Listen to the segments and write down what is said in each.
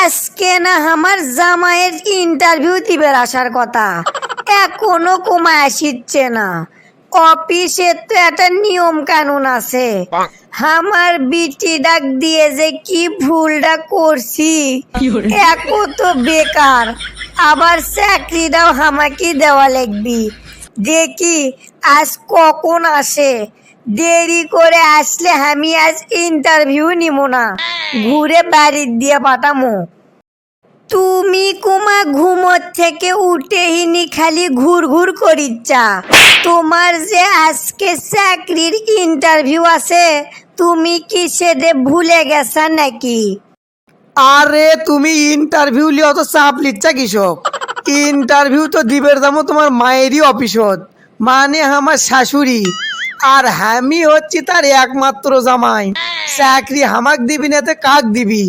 আজকে না আমার জামাইয়ের ইন্টারভিউ দিবে আসার কথা, এখনো কমায় আসিচ্ছে না। অফিসে তো একটা নিয়ম কানুন আছে। আমার বিটি ডাক দিয়ে যে কি ভুলটা করছি, একো তো বেকার, আবার চাকরিটাও আমাকে দেওয়া লাগবি। দেখি আজ কখন আসে, দেরি করে আসলে আমি আজ ইন্টারভিউ নিব না, ঘুরে বাড়ির দিয়ে পাঠামো। তুমি কুমা ঘুমোর থেকে উঠেইনি খালি ঘুর ঘুর করিচ্ছা। তোমার যে আজকে চাকরির ইন্টারভিউ আছে, তুমি কি সেটা ভুলে গেছা নাকি? আরে তুমি ইন্টারভিউ লিয়ে অত চাপ লিচ্ছা কিসব? ইন্টারভিউ তো দিবের দামও তোমার মায়েরই অফিসত, মানে আমার শাশুড়ি। আর আমি হচ্ছি তার একমাত্র জামাই। চাকরি হামাক দিবি না তে কাক দিবি?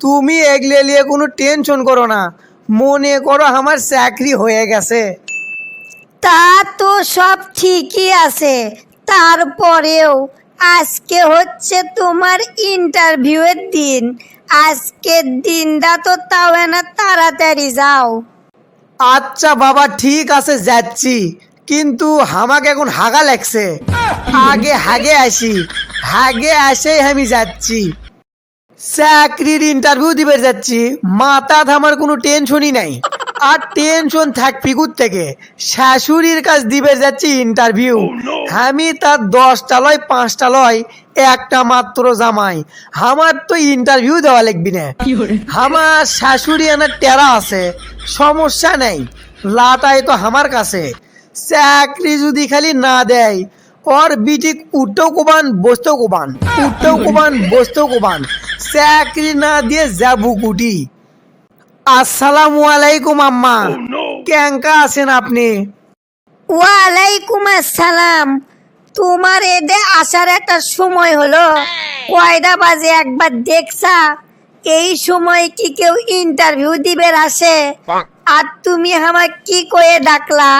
তুমি এগলে লিয়ে কোনো টেনশন করো না, মনে করো আমার চাকরি হয়ে গেছে। তা তো সব ঠিকই আছে, তারপরেও আজকে হচ্ছে তোমার ইন্টারভিউয়ের দিন। আজকের দিনটা তো তাও না, তাড়াতাড়ি যাও। আচ্ছা বাবা ঠিক আছে যাচ্ছি, কিন্তু হামাকে এখন হাগা লাগছে। আগে হাগে আসি, হাগে আসেই আমি যাচ্ছি। চাকরির ইন্টারভিউ দিবে যাচ্ছি, মাথাত আমার কোনো টেনশনই নাই। আর টেনশন থাকবি থেকে শাশুড়ির কাছ দিবে যাচ্ছি ইন্টারভিউ। আমি তার 10টা লয় 5টা লয়, একটা মাত্র জামাই, আমার তো ইন্টারভিউ দেওয়া লাগবি না। আমার শাশুড়ি আনার টেরা আছে, সমস্যা নেই, লাটাই তো আমার কাছে। চাকরি যদি খালি না দেয়, ওর বিটি উঠতেও কোবান বসতেও কোবান, উঠতেও কোবান বসতেও কোবান, চাকরি না দিয়ে যাবো কুটি। আসসালামু আলাইকুম আম্মা, কেঙ্কা আছেন আপনি? ওয়ালাইকুম আসসালাম। তোমার এদে আসার একটা সময় হলো, কয়টা বাজে একবার দেখছা? এই সময় কি কেউ ইন্টারভিউ দিবে আসে? আর তুমি আমাকে কি কয়ে ডাকলা?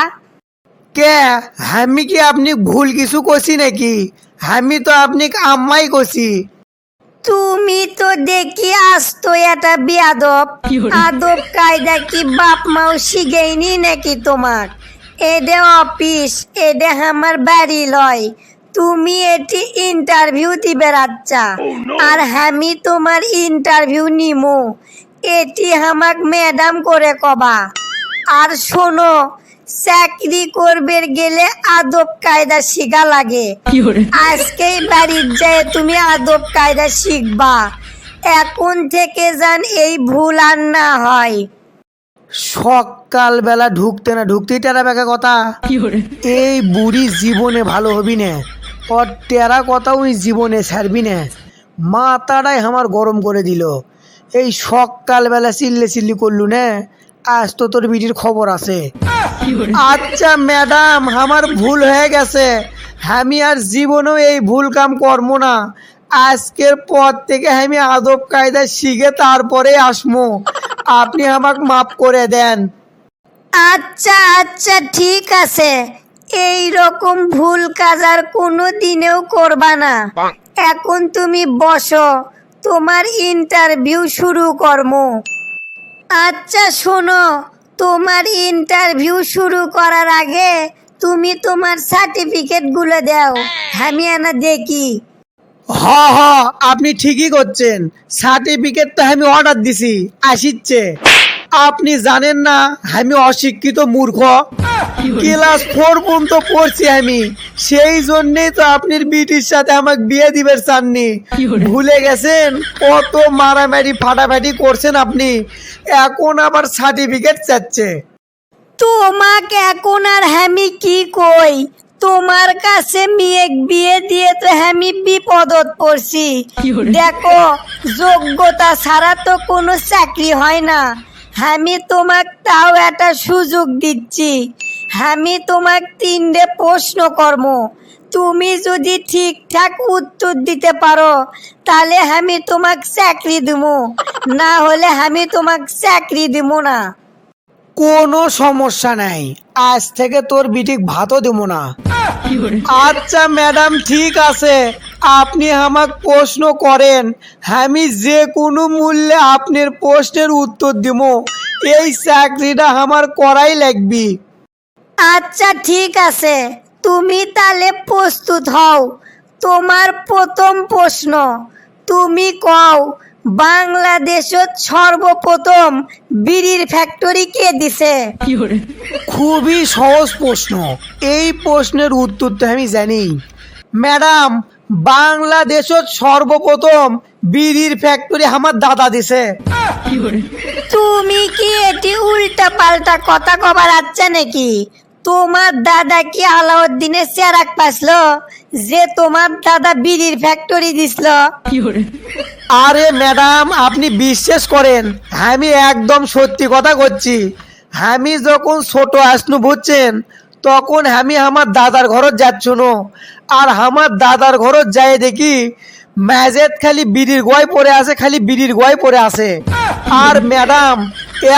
কে আমি কি আপনি ভুল কিছু করছি নাকি? আমি তো আপনি আম্মাই করছি। তুমি তো দেখি আসতো এটা বিয়াদব। আদব কায়দা কি বাপ মাও শিখেইনি নাকি তোমাক? এদে অফিস, এদে আমার বাড়ি লয়। তুমি এটি ইন্টারভিউ দিবে রাচ্চা, আর আমি তোমার ইন্টারভিউ নিমু, এটি আমাক ম্যাডাম করে কবা। আর শোনো, চাকরি করবে গেলে আদব কায়দা শিখা লাগে। আজকেই বাড়ির যায় তুমি আদব কায়দা শিখবা, এখন থেকে যেন এই ভুল আর না হয়। সকালবেলা ঢুকতে না ঢুকতেই টেরা বেকা কথা। এই বুড়ি জীবনে ভালো হবি না, ওর টেরা কথা উনি জীবনে ছাড়বি না। মাথাটাই আমার গরম করে দিল। এই সকালবেলা চিল্লে চিল্লি করলু না, আজ তো তোর বিটির খবর আছে। আচ্ছা ম্যাডাম, আমার ভুল হয়ে গেছে, আমি আর জীবনেও এই ভুল কাম করব না। আজকের পর থেকে আমি আদব কায়দা শিখে তারপরে আসমো, আপনি আমাকে মাফ করে দেন। আচ্ছা আচ্ছা ঠিক আছে, এই রকম ভুল কাজ আর কোনো দিনেও করবা না। এখন তুমি বসো, তোমার ইন্টারভিউ শুরু করমু। আচ্ছা শোনো, তোমার ইন্টারভিউ শুরু করার আগে তুমি তোমার সার্টিফিকেট গুলো দাও, আমি আনা দেখি। হ হ, আপনি ঠিকই করছেন, সার্টিফিকেট তো আমি অর্ডার দিছি, আসিচ্ছে। আপনি জানেন না আমি অশিক্ষিত মূর্খ, ক্লাস 4 পর্যন্ত পড়ছি আমি, সেই জন্যই তো আপনার বিটির সাথে আমাকে বিয়ে দিবেন চাননি। ভুলে গেছেন কত মারামারি ফাটাফাটি করছেন আপনি, এখন আবার সার্টিফিকেট চাচ্ছে। তোমাকে এখন আর আমি কি কই? তোমার কাছে মেয়ে বিয়ে দিয়ে তো আমি বিপদত পড়ছি। দেখো, যোগ্যতা ছাড়া তো কোনো চাকরি হয় না। আমি তোমাক তাও একটা সুযোগ দিচ্ছি, আমি তোমাক 3টে প্রশ্ন করব। তুমি যদি ঠিকঠাক উত্তর দিতে পারো, তাহলে আমি তোমাক চাকরি দেবো, না হলে আমি তোমাক চাকরি দেবো না। কোনো সমস্যা নাই, আজ থেকে তোর বিটিক ভাতও দেবো না। আচ্ছা ম্যাডাম ঠিক আছে, আপনি আমাকে প্রশ্ন করেন, আমি যে কোনো মূল্যে আপনার প্রশ্নের উত্তর দিব। এই চাকরিটা আমার করাই লাগবে। আচ্ছা ঠিক আছে, তুমি তাহলে প্রস্তুত হও। তোমার প্রথম প্রশ্ন, তুমি কও বাংলাদেশত সর্বপ্রথম বিড়ির ফ্যাক্টরি কে দিছে? খুবই সহজ প্রশ্ন, এই প্রশ্নের উত্তর তো আমি জানি। ম্যাডাম, বাংলাদেশত সর্বপ্রথম বিড়ির ফ্যাক্টরি আমার দাদা দিছে। তুমি কি এটি উল্টা পাল্টা কথা কবার আচ্ছা নাকি? তোমার দাদা কি আলাউদ্দিনের চেরাক পাসলো যে তোমার দাদা বিড়ির ফ্যাক্টরি দিছিল? আরে ম্যাডাম, আপনি বিশ্বাস করেন, আমি একদম সত্যি কথা করছি। আমি যখন ছোট আসনু বুঝছেন, তখন আমি আমার দাদার ঘরত যাচ্ছ না। আর আমার দাদার ঘরত যাই দেখি মেজেত খালি বিড়ির গোয়ায় পড়ে আছে, খালি বিড়ির গোয়ায় পড়ে আছে। আর ম্যাডাম,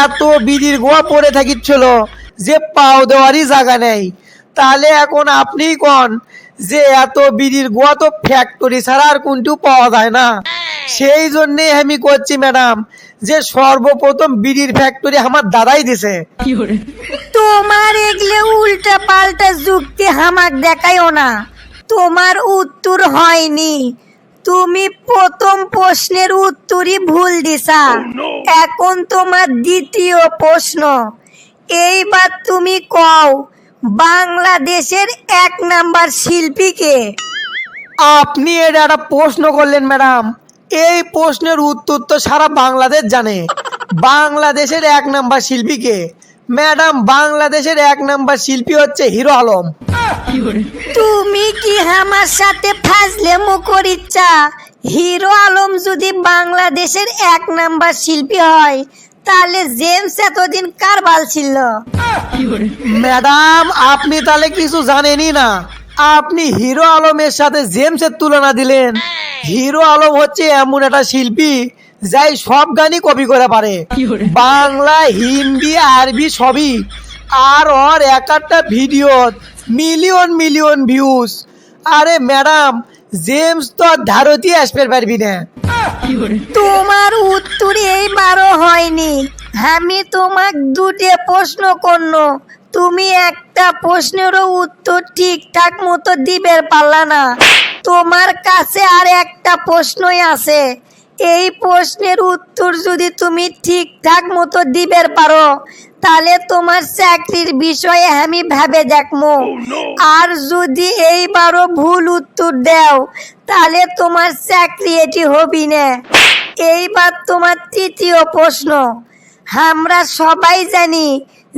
এত বিড়ির গোয়া পড়ে থাকিছিল যে পাও দেওয়ারই জায়গা নেই। তাহলে এখন আপনিই কন যে এত বিড়ির গোয়া তো ফ্যাক্টরি ছাড়া আর কোনটিও পাওয়া যায় না। সেই জন্যে আমি করছি ম্যাডাম যে সর্বপ্রথম বিড়ির ফ্যাক্টরি আমার দাদাই দিছে। তোমার এগুলো উল্টা পাল্টা যুক্তি হামাক দেখাইও না। তোমার উত্তর হয়নি, তুমি প্রথম প্রশ্নের উত্তরই ভুল দিছা। এখন তোমার দ্বিতীয় প্রশ্ন, এইবার তুমি কও বাংলাদেশের 1 নাম্বার শিল্পী কে? আপনি এটা একটা প্রশ্ন করলেন ম্যাডাম, এই প্রশ্নের উত্তর তো সারা বাংলাদেশ জানে। বাংলাদেশের 1 নাম্বার শিল্পী কে? ম্যাডাম, বাংলাদেশের 1 নাম্বার শিল্পী হচ্ছে হিরো আলম। তুমি কি আমার সাথে ফাজলেমো করিচ্ছা? হিরো আলম যদি বাংলাদেশের 1 নাম্বার শিল্পী হয়, তাহলে জেমস এতদিন কার বাল ছিল? ম্যাডাম, আপনি তাহলে কিছু জানেনই না। আপনি হিরো আলমের সাথে জেমসের তুলনা দিলেন। হিরো আলম হচ্ছে এমন একটা শিল্পী যাই সব গানই কপি করে পারে, বাংলা, হিন্দি, আরবি সবই। আর ওর এক একটা ভিডিও মিলিয়ন মিলিয়ন ভিউজ। আরে ম্যাডাম, জেমস তো আর ধারতি আসতে পারবি না। তোমার উত্তর এইবারও হয়নি। আমি তোমাক দুটো প্রশ্ন করল, তুমি একটা প্রশ্নেরও উত্তর ঠিকঠাক মতো দিবে পারলা না। তোমার কাছে আর একটা প্রশ্নই আছে। এই প্রশ্নের উত্তর যদি তুমি ঠিকঠাক মতো দিবে পারো, তাহলে তোমার চাকরির বিষয়ে আমি ভেবে দেখবো। আর যদি এইবারও ভুল উত্তর দাও, তাহলে তোমার চাকরি এটি হবি না। এইবার তোমার তৃতীয় প্রশ্ন, আমরা সবাই জানি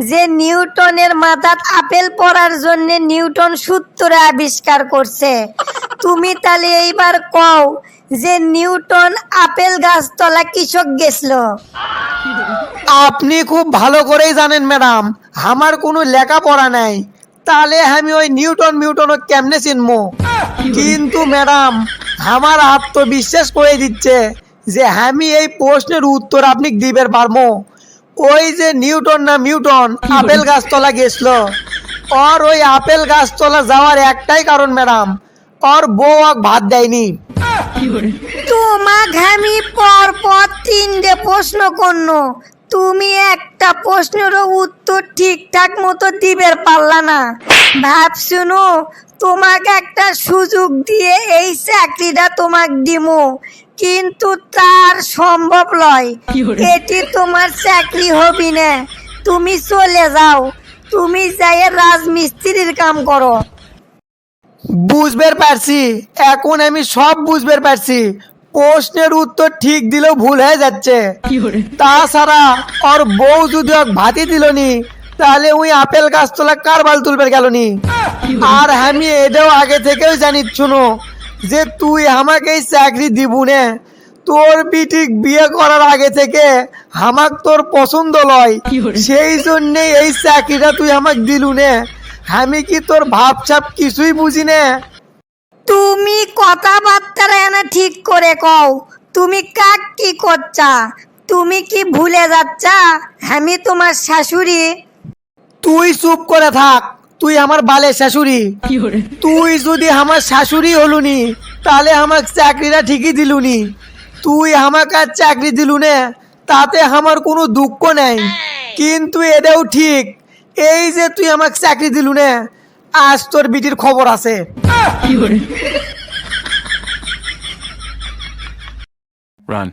যে নিউটনের মাথাত আপেল পড়ার জন্য নিউটন সূত্র আবিষ্কার করছে। তুমি তাহলে এইবার কও যে নিউটন আপেল গাছতলা কৃষক গেছিল? আপনি খুব ভালো করেই জানেন ম্যাডাম, আমার কোনো লেখাপড়া নাই, তাহলে আমি ওই নিউটন মিউটন কেমনে চিনবো? কিন্তু ম্যাডাম, আমার আত্মবিশ্বাস করে দিচ্ছে যে আমি এই প্রশ্নের উত্তর আপনি দিবে পারবো। ওই যে নিউটন না মিউটন আপেল গাছতলা গেছিল, ওর ওই আপেল গাছতলা যাওয়ার একটাই কারণ ম্যাডাম, ওর বউ ওকে ভাত দেয়নি। তোমাক আমি পরপর 3টে প্রশ্ন করলো, তুমি একটা প্রশ্নেরও উত্তর ঠিকঠাক মতো দিবে পারলা না। ভাবছুনো তোমাকে একটা সুযোগ দিয়ে এই চাকরিটা তোমাক দিমু, কিন্তু তার সম্ভব নয়। এটি তোমার চাকরি হবি না। তুমি চলে যাও, তুমি যাই রাজমিস্ত্রির কাম করো। বুঝতে পারছি, এখন আমি সব বুঝতে পারছি। প্রশ্নের উত্তর ঠিক দিলেও ভুল হয়ে যাচ্ছে। তাছাড়া ওর বউ যদি ওকে ভাতি দিলনি, তাহলে ওই আপেল গাছতলা কার বাল তুলবে গেলনি। আর আমি এটাও আগে থেকেও জানি শুনো যে তুই আমাকে এই চাকরি দিবু না। তোর বিটি বিয়ে করার আগে থেকে আমাক তোর পছন্দ লয়, সেই জন্যে এই চাকরিটা তুই আমাকে দিলু না। আমি কি তোর ভাবছাপ কিছুই বুঝি না? তুমি কথাবার্তা এনা ঠিক করে কও, তুমি কাক কি করছা? তুমি কি ভুলে যাচ্ছা আমি তোমার শাশুড়ি? তুই চুপ করে থাক, তুই আমার বালের শাশুড়ি। তুই যদি আমার শাশুড়ি হলুনি তাহলে আমার চাকরিটা ঠিকই দিলুনি। তুই আমাকে আর চাকরি দিলু না, তাতে আমার কোনো দুঃখ নেই, কিন্তু এটাও ঠিক এই যে তুই আমাকে চাকরি দিলু না, আজ তোর বিটির খবর আছে। Run.